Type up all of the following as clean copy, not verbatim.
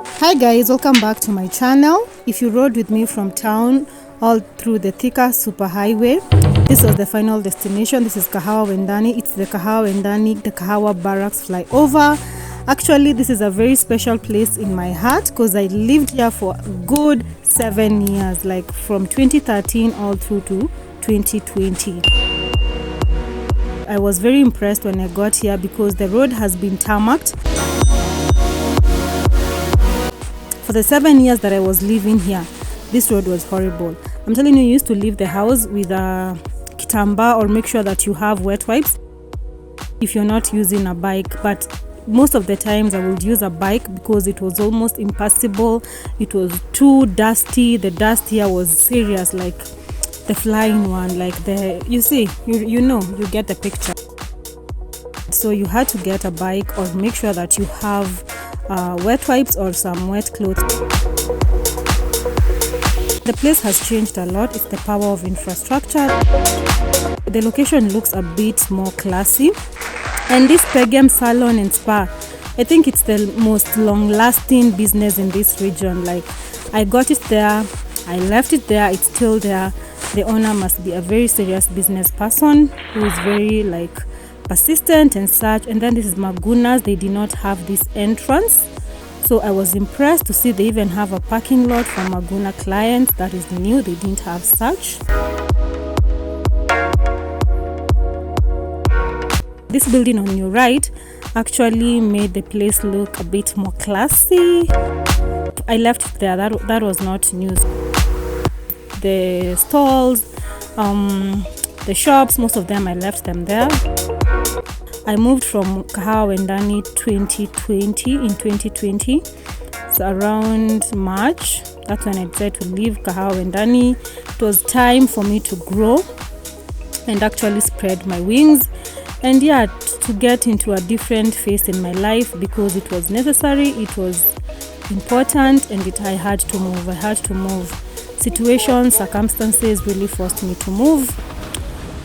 Hi guys, welcome back to my channel. If you rode with me from town all through the Thika superhighway, this was the final destination. This is Kahawa Wendani. It's the Kahawa Wendani, the Kahawa barracks flyover. Actually, this is a very special place in my heart because I lived here for a good 7 years, like from 2013 all through to 2020. I was very impressed when I got here because the road has been tarmacked. For the 7 years that I was living here, this road was horrible. I'm telling you, used to leave the house with a kitamba or make sure that you have wet wipes if you're not using a bike. But most of the times I would use a bike because it was almost impossible. It was too dusty. The dust here was serious, like the flying one, like you see, you know, you get the picture. So you had to get a bike or make sure that you have wet wipes or some wet clothes. The place has changed a lot. It's the power of infrastructure. The location looks a bit more classy. And this Pegem Salon and Spa, I think it's the most long-lasting business in this region. Like, I got it there, I left it there, it's still there. The owner must be a very serious business person who is very persistent and such. And then this is Magunas. They did not have this entrance, so I was impressed to see they even have a parking lot for Maguna clients. That is new. They didn't have such. This building on your right actually made the place look a bit more classy. I left it there. That was not news. The stalls, the shops, most of them I left them there. I moved from Kahawa Wendani in 2020. So around March, that's when I decided to leave Kahawa Wendani. It was time for me to grow and actually spread my wings. And yeah, to get into a different phase in my life because it was necessary, it was important, and I had to move. Situations, circumstances really forced me to move.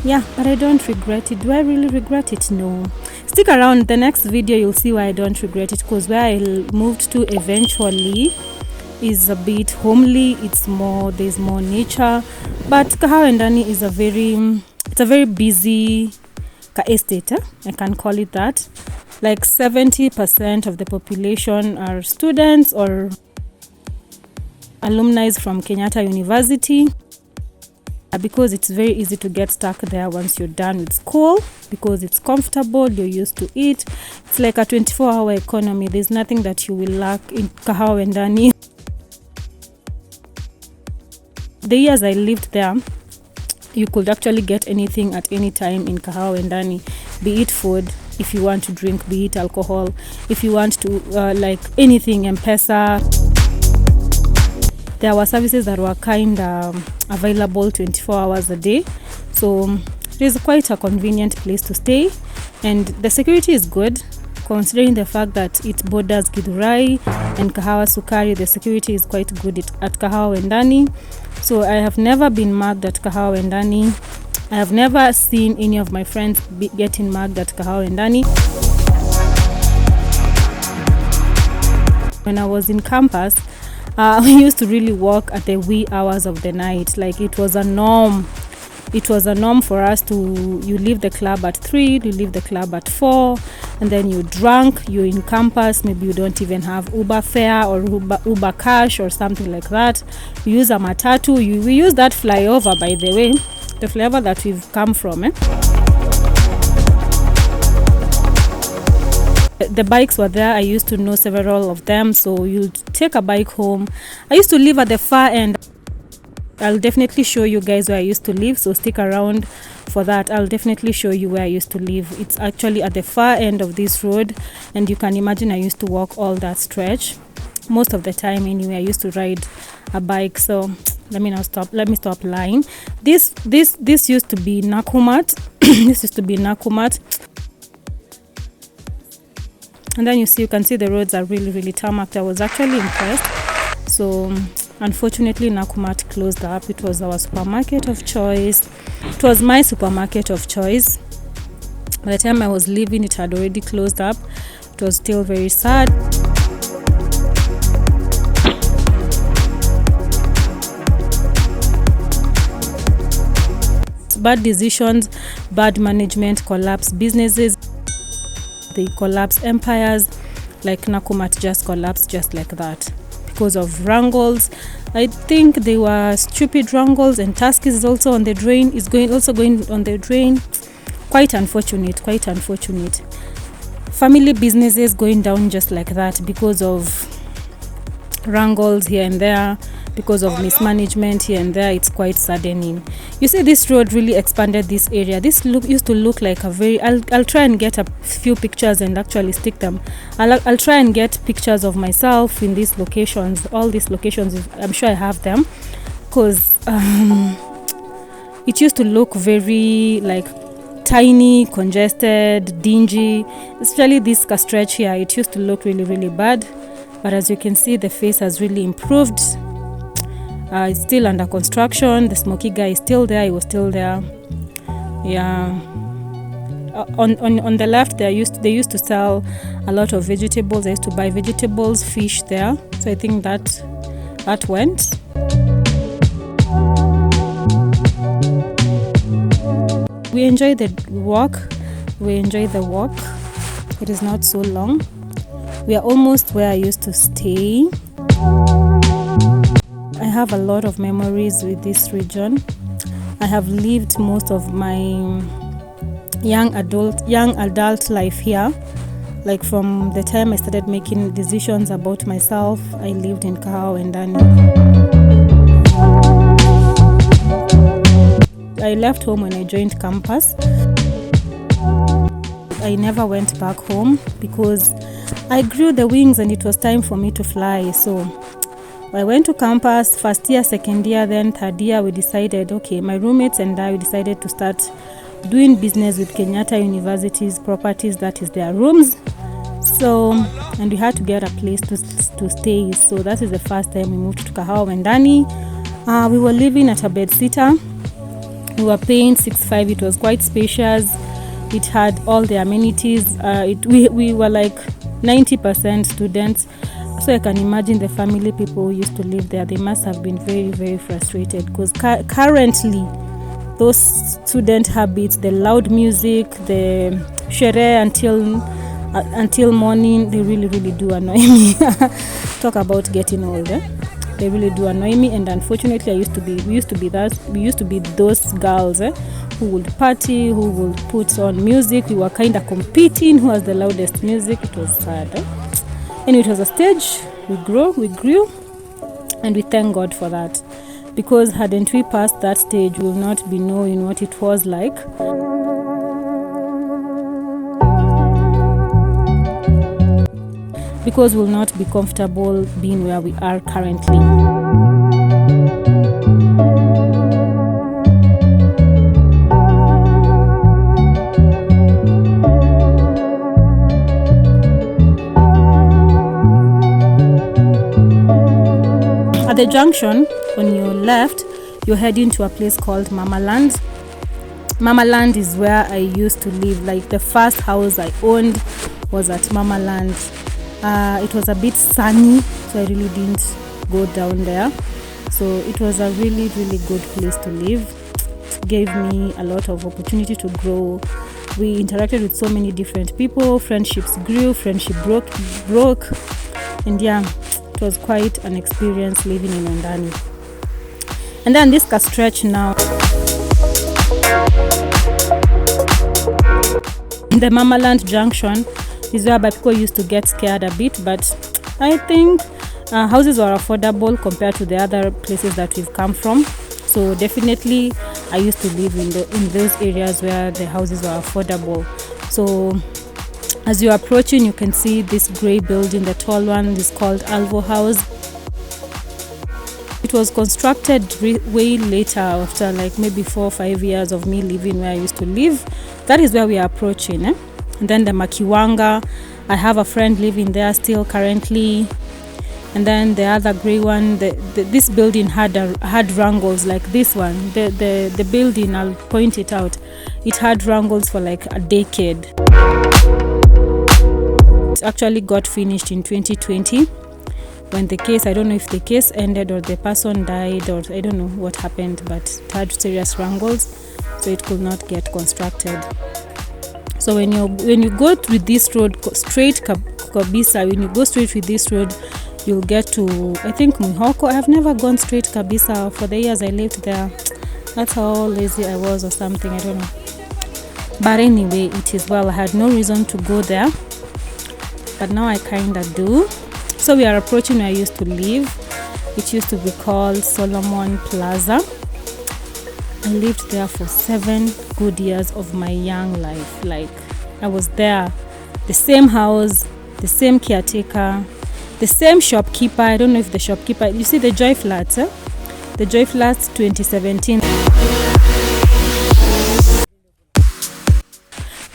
Yeah, but I don't regret it. Do I really regret it? No. Stick around. The next video you'll see why I don't regret it, because where I moved to eventually is a bit homely. There's more nature. But Kahawa Wendani is a very busy estate. I can call it that. Like 70% of the population are students or alumni from Kenyatta University. Because it's very easy to get stuck there once you're done with school, because it's comfortable, you're used to it. It's like a 24-hour economy. There's nothing that you will lack in Kahawa Wendani. The years I lived there, you could actually get anything at any time in Kahawa Wendani, be it food, if you want to drink, be it alcohol, if you want to anything, M-Pesa. There were services that were available 24 hours a day. So it is quite a convenient place to stay. And the security is good, considering the fact that it borders Githurai and Kahawa Sukari. The security is quite good at Kahawa Wendani. So I have never been mugged at Kahawa Wendani. I have never seen any of my friends getting mugged at Kahawa Wendani. When I was in campus, we used to really walk at the wee hours of the night. Like, it was a norm. It was a norm for us you leave the club at 3, you leave the club at 4, and then you drunk, you're in campus, maybe you don't even have Uber fare or Uber cash or something like that. You use a matatu. We use that flyover, by the way, the flyover that we've come from. The bikes were there. I used to know several of them, so you'll take a bike home. I used to live at the far end. I'll definitely show you guys where I used to live, so stick around for that. I'll definitely show you where I used to live. It's actually at the far end of this road, and you can imagine I used to walk all that stretch. Most of the time anyway, I used to ride a bike. So let me stop lying. This used to be Nakumat. This used to be Nakumat. And then you can see the roads are really, really tarmacked. I was actually impressed. So unfortunately, Nakumat closed up. It was our supermarket of choice. It was my supermarket of choice. By the time I was leaving, it had already closed up. It was still very sad. bad decisions, bad management collapse businesses, they collapse empires. Like Nakumatt just collapsed just like that because of wrangles. I think they were stupid wrangles, and Tusk is also on the drain, going on the drain. Quite unfortunate. Family businesses going down just like that because of wrangles here and there, because of mismanagement here and there. It's quite saddening. You see, this road really expanded this area. This used to look like a very, I'll try and get a few pictures and actually stick them. I'll try and get pictures of myself in these locations, all these locations. I'm sure I have them, because it used to look very like tiny, congested, dingy, especially this stretch here. It used to look really bad, but as you can see, the face has really improved. It's still under construction. The smoky guy is still there. He was still there. Yeah. On the left, they used to sell a lot of vegetables. I used to buy vegetables, fish there. So I think that went. We enjoy the walk. It is not so long. We are almost where I used to stay. I have a lot of memories with this region. I have lived most of my young adult life here. Like from the time I started making decisions about myself, I lived in Kahawa, wendani. I left home when I joined campus. I never went back home because I grew the wings and it was time for me to fly. So I went to campus, first year, second year, then third year. We decided, okay, my roommates and I, we decided to start doing business with Kenyatta University's properties, that is their rooms. So, and we had to get a place to stay. So that is the first time we moved to Kahawa, wendani. We were living at a bed-sitter. We were paying 6.5. It was quite spacious. It had all the amenities. We were like 90% students. So I can imagine the family people who used to live there. They must have been very frustrated, because currently those student habits, the loud music, the shere until morning, they really do annoy me. Talk about getting older. They really do annoy me, and unfortunately we used to be those girls who would party, who would put on music. We were kind of competing who has the loudest music. It was sad. And it was a stage. We grew, and we thank God for that, because hadn't we passed that stage, we will not be knowing what it was like. Because we'll not be comfortable being where we are currently. At the junction, on your left, you're heading to a place called Mama Land. Mama Land is where I used to live. Like the first house I owned was at Mama Land. It was a bit sunny, so I really didn't go down there. So it was a really good place to live. It gave me a lot of opportunity to grow. We interacted with so many different people. Friendships grew, friendship broke. And yeah, it was quite an experience living in wendani. And then this stretch now. The Mama Land junction is where people used to get scared a bit, but I think houses were affordable compared to the other places that we've come from. So definitely I used to live in those areas where the houses were affordable. So as you're approaching, you can see this gray building. The tall one is called Alvo House. It was constructed way later, after like maybe 4 or 5 years of me living where I used to live. That is where we are approaching. And then the Makiwanga, I have a friend living there still currently. And then the other grey one, this building had wrangles like this one. The building, I'll point it out, it had wrangles for like a decade. It actually got finished in 2020 when the case, I don't know if the case ended or the person died, or I don't know what happened, but it had serious wrangles. so it could not get constructed. So when you go with this road straight kabisa, when you go straight with this road, you'll get to, I think, Mwihoko. I have never gone straight kabisa for the years I lived there. That's how lazy I was or something, I don't know. But anyway, it is well. I had no reason to go there, but now I kinda do. So we are approaching where I used to live. It used to be called Solomon Plaza. I lived there for 7 good years of my young life. Like, I was there, the same house, the same caretaker, the same shopkeeper. I don't know if the shopkeeper, you see the Joy Flats, the Joy Flats 2017.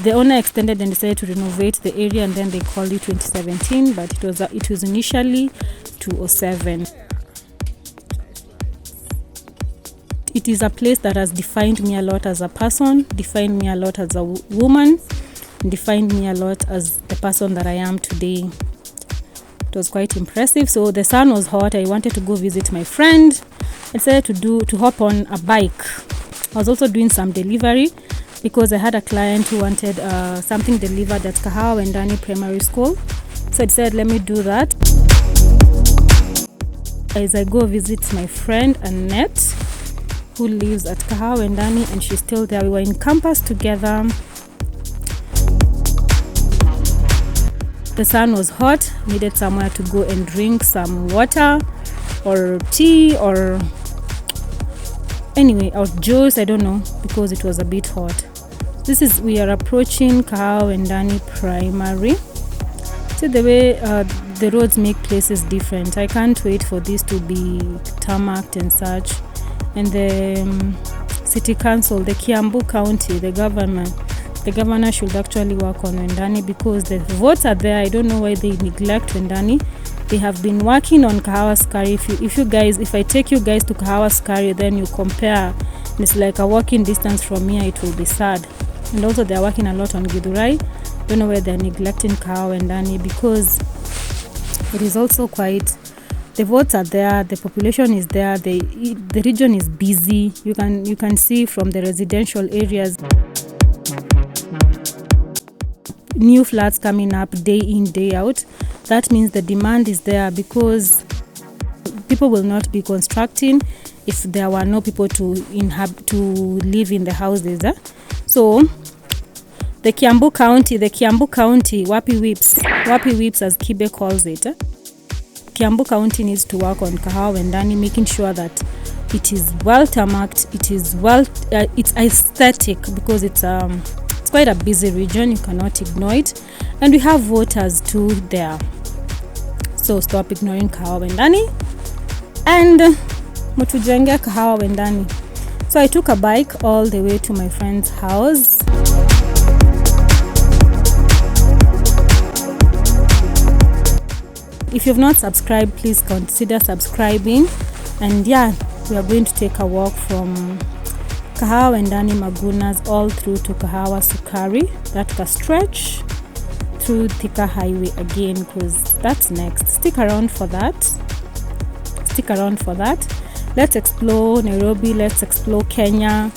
The owner extended and decided to renovate the area, and then they called it 2017, but it was initially 207. It is a place that has defined me a lot as a person, defined me a lot as a woman, and defined me a lot as the person that I am today. It was quite impressive. So the sun was hot. I wanted to go visit my friend. I decided to hop on a bike. I was also doing some delivery because I had a client who wanted something delivered at Kahawa Wendani Primary School. So I decided, let me do that. As I go visit my friend Annette, who lives at Kahawa Wendani, and she's still there. We were in campus together. The sun was hot, needed somewhere to go and drink some water or tea or anyway, or juice, I don't know, because it was a bit hot. We are approaching Kahawa Wendani Primary. See the way the roads make places different. I can't wait for this to be tarmacked and such. And the city council, the Kiambu county, the governor should actually work on Wendani because the votes are there. I don't know why they neglect Wendani. They have been working on Kahawa Sukari. If I take you guys to Kahawa Sukari, then you compare, and it's like a walking distance from here, it will be sad. And also they are working a lot on Githurai. Don't know why they're neglecting Kahawa Wendani because it is also quite, the votes are there, the population is there, the region is busy. You can see from the residential areas, new flats coming up day in, day out. That means the demand is there because people will not be constructing if there were no people to live in the houses. So the Kiambu County, Wapi Whips as Kibe calls it. Kiambu County needs to work on Kahawa Wendani, making sure that it is well tarmacked, it's aesthetic because it's quite a busy region, you cannot ignore it, and we have voters too there. So stop ignoring Kahawa Wendani and mutujenge Kahawa Wendani. So I took a bike all the way to my friend's house. If you've not subscribed, please consider subscribing. And yeah, we are going to take a walk from Kahawa Wendani Magunas all through to Kahawa Sukari. That's a stretch through Thika Highway again because that's next. Stick around for that. Let's explore Nairobi, let's explore Kenya.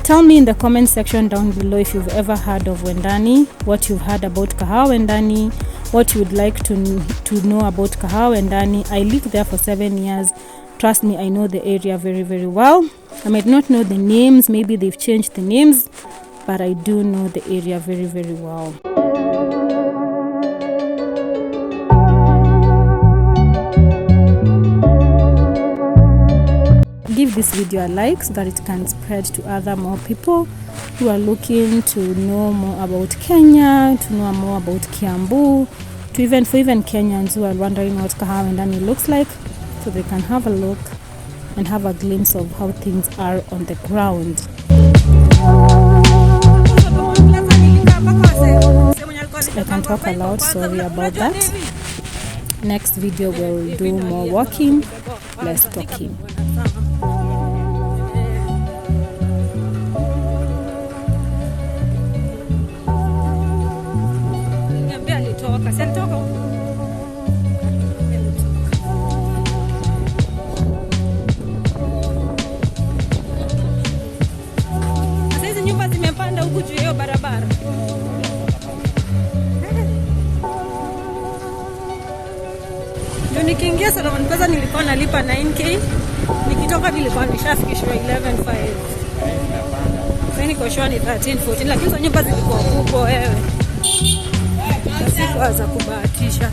Tell me in the comment section down below if you've ever heard of Wendani, what you've heard about Kahawa Wendani, what you would like to know about Kahawa Wendani. I lived there for 7 years. Trust me, I know the area very, very well. I might not know the names, maybe they've changed the names, but I do know the area very, very well. Give this video a like so that it can spread to more people who are looking to know more about Kenya, to know more about Kiambu, for even Kenyans who are wondering what Kahawa Wendani looks like, so they can have a look and have a glimpse of how things are on the ground. I can talk a lot, sorry about that. Next video we'll do more walking, less talking. apar. Ndio nikiingia Salomon Plaza nilikuwa nalipa 9k. Nikitoka nilikuwa nishafikishwa 11.5. Sasa niko shwani 13-14, lakini hizo nyumba zilikuwa kubwa wewe. Sikuwa za kubahatisha.